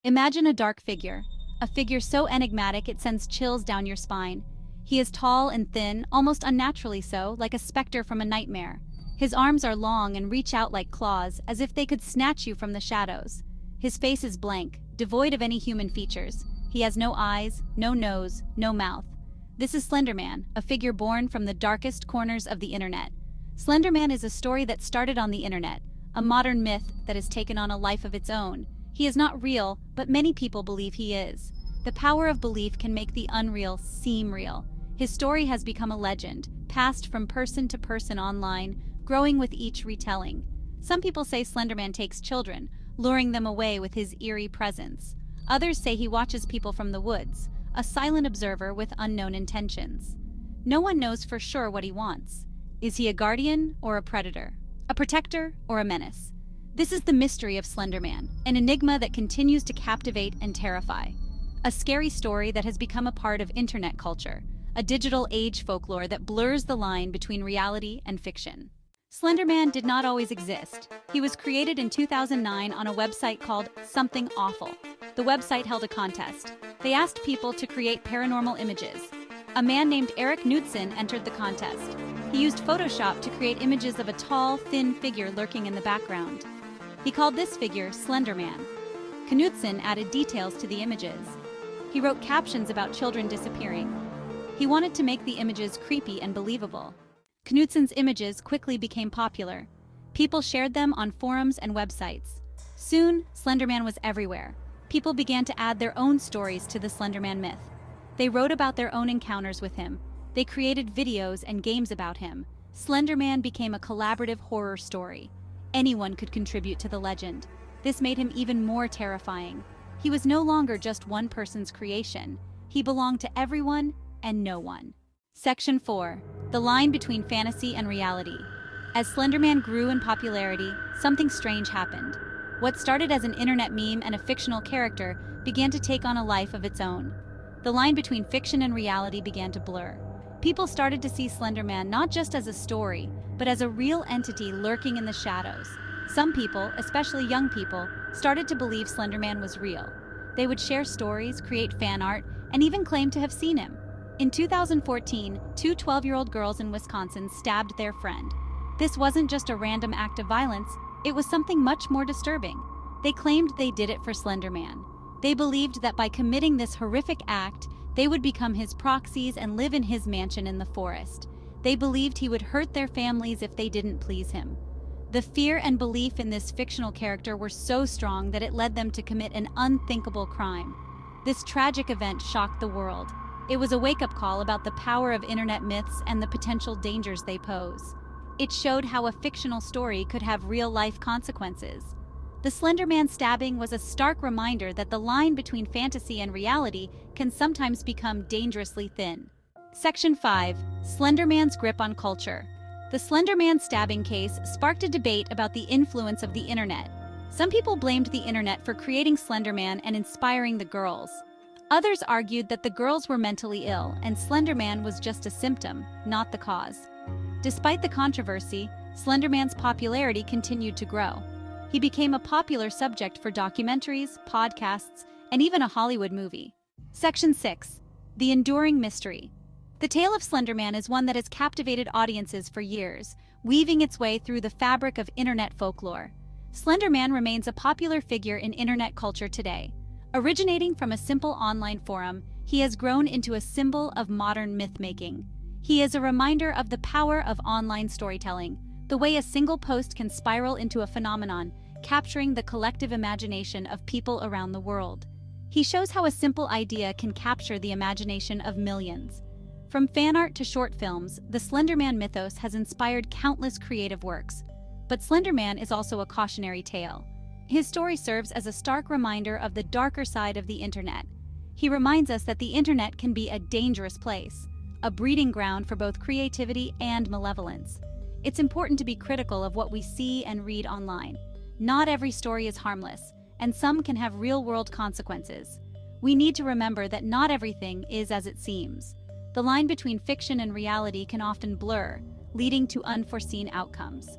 Imagine a dark figure, a figure so enigmatic it sends chills down your spine. He is tall and thin, almost unnaturally so, like a specter from a nightmare. His arms are long and reach out like claws, as if they could snatch you from the shadows. His face is blank, devoid of any human features. He has no eyes, no nose, no mouth. This is Slenderman, a figure born from the darkest corners of the internet. Slenderman is a story that started on the internet, a modern myth that has taken on a life of its own. He is not real, but many people believe he is. The power of belief can make the unreal seem real. His story has become a legend, passed from person to person online, growing with each retelling. Some people say Slenderman takes children, luring them away with his eerie presence. Others say he watches people from the woods, a silent observer with unknown intentions. No one knows for sure what he wants. Is he a guardian or a predator? A protector or a menace? This is the mystery of Slenderman, an enigma that continues to captivate and terrify. A scary story that has become a part of internet culture, a digital age folklore that blurs the line between reality and fiction. Slenderman did not always exist. He was created in 2009 on a website called Something Awful. The website held a contest. They asked people to create paranormal images. A man named Eric Knudsen entered the contest. He used Photoshop to create images of a tall, thin figure lurking in the background. He called this figure Slenderman. Knudsen added details to the images. He wrote captions about children disappearing. He wanted to make the images creepy and believable. Knudsen's images quickly became popular. People shared them on forums and websites. Soon, Slenderman was everywhere. People began to add their own stories to the Slenderman myth. They wrote about their own encounters with him. They created videos and games about him. Slenderman became a collaborative horror story. Anyone could contribute to the legend. This made him even more terrifying. He was no longer just one person's creation. He belonged to everyone and no one. Section 4. The line between fantasy and reality. As Slenderman grew in popularity, something strange happened. What started as an internet meme and a fictional character began to take on a life of its own. The line between fiction and reality began to blur. People started to see Slenderman not just as a story, but as a real entity lurking in the shadows. Some people, especially young people, started to believe Slenderman was real. They would share stories, create fan art, and even claim to have seen him. In 2014, two 12-year-old girls in Wisconsin stabbed their friend. This wasn't just a random act of violence, it was something much more disturbing. They claimed they did it for Slenderman. They believed that by committing this horrific act, they would become his proxies and live in his mansion in the forest. They believed he would hurt their families if they didn't please him. The fear and belief in this fictional character were so strong that it led them to commit an unthinkable crime. This tragic event shocked the world. It was a wake-up call about the power of internet myths and the potential dangers they pose. It showed how a fictional story could have real-life consequences. The Slenderman stabbing was a stark reminder that the line between fantasy and reality can sometimes become dangerously thin. Section 5. Slenderman's grip on culture. The Slenderman stabbing case sparked a debate about the influence of the internet. Some people blamed the internet for creating Slenderman and inspiring the girls. Others argued that the girls were mentally ill and Slenderman was just a symptom, not the cause. Despite the controversy, Slenderman's popularity continued to grow. He became a popular subject for documentaries, podcasts, and even a Hollywood movie. Section 6. The enduring mystery. The tale of Slenderman is one that has captivated audiences for years, weaving its way through the fabric of internet folklore. Slenderman remains a popular figure in internet culture today. Originating from a simple online forum, he has grown into a symbol of modern myth-making. He is a reminder of the power of online storytelling, the way a single post can spiral into a phenomenon, capturing the collective imagination of people around the world. He shows how a simple idea can capture the imagination of millions. From fan art to short films, the Slenderman mythos has inspired countless creative works. But Slenderman is also a cautionary tale. His story serves as a stark reminder of the darker side of the internet. He reminds us that the internet can be a dangerous place, a breeding ground for both creativity and malevolence. It's important to be critical of what we see and read online. Not every story is harmless, and some can have real-world consequences. We need to remember that not everything is as it seems. The line between fiction and reality can often blur, leading to unforeseen outcomes.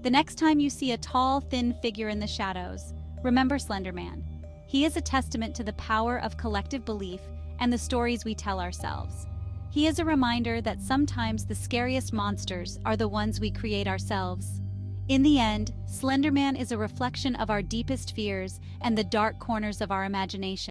The next time you see a tall, thin figure in the shadows, remember Slenderman. He is a testament to the power of collective belief and the stories we tell ourselves. He is a reminder that sometimes the scariest monsters are the ones we create ourselves. In the end, Slenderman is a reflection of our deepest fears and the dark corners of our imagination.